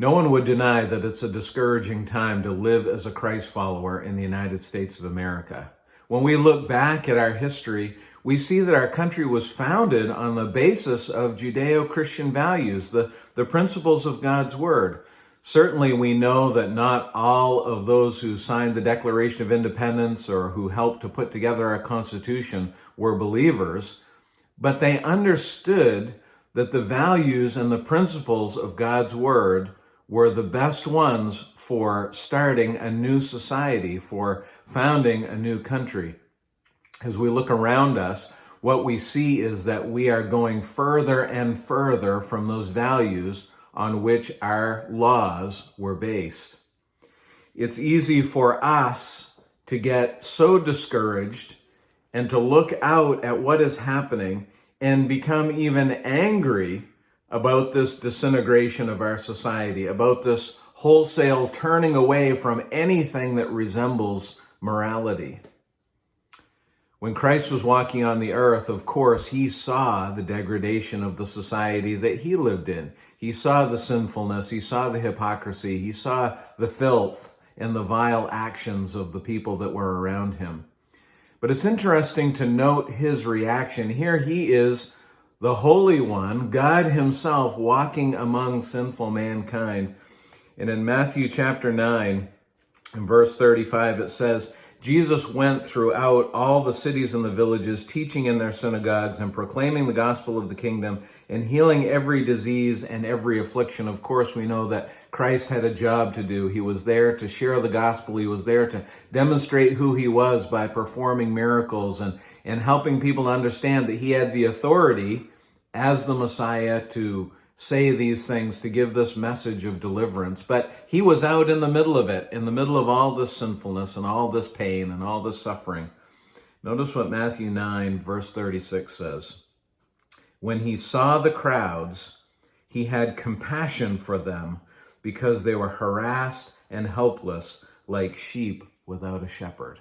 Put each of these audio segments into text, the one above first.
No one would deny that it's a discouraging time to live as a Christ follower in the United States of America. When we look back at our history, we see that our country was founded on the basis of Judeo-Christian values, the principles of God's Word. Certainly, we know that not all of those who signed the Declaration of Independence or who helped to put together our Constitution were believers, but they understood that the values and the principles of God's Word were the best ones for starting a new society, for founding a new country. As we look around us, what we see is that we are going further and further from those values on which our laws were based. It's easy for us to get so discouraged and to look out at what is happening and become even angry about this disintegration of our society, about this wholesale turning away from anything that resembles morality. When Christ was walking on the earth, of course, he saw the degradation of the society that he lived in. He saw the sinfulness, he saw the hypocrisy, he saw the filth and the vile actions of the people that were around him. But it's interesting to note his reaction. Here he is, the Holy One, God himself, walking among sinful mankind. And in Matthew chapter 9, in verse 35, it says, Jesus went throughout all the cities and the villages, teaching in their synagogues and proclaiming the gospel of the kingdom and healing every disease and every affliction. Of course, we know that Christ had a job to do. He was there to share the gospel. He was there to demonstrate who he was by performing miracles and helping people to understand that he had the authority as the Messiah to say these things, to give this message of deliverance. But he was out in the middle of it, in the middle of all this sinfulness and all this pain and all this suffering. Notice what Matthew 9, verse 36 says. When he saw the crowds, he had compassion for them because they were harassed and helpless like sheep without a shepherd.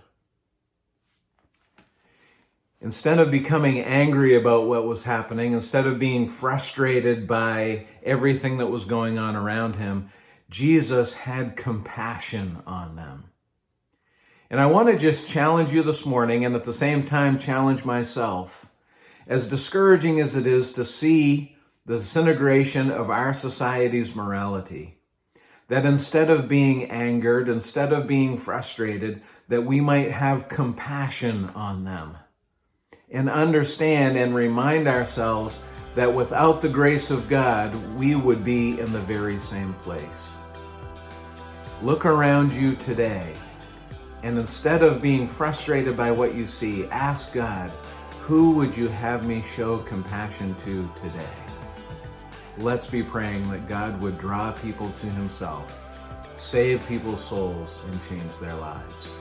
Instead of becoming angry about what was happening, instead of being frustrated by everything that was going on around him, Jesus had compassion on them. And I want to just challenge you this morning, and at the same time challenge myself. As discouraging as it is to see the disintegration of our society's morality, that instead of being angered, instead of being frustrated, that we might have compassion on them and understand and remind ourselves that without the grace of God, we would be in the very same place. Look around you today, and instead of being frustrated by what you see, ask God, who would you have me show compassion to today? Let's be praying that God would draw people to himself, save people's souls, and change their lives.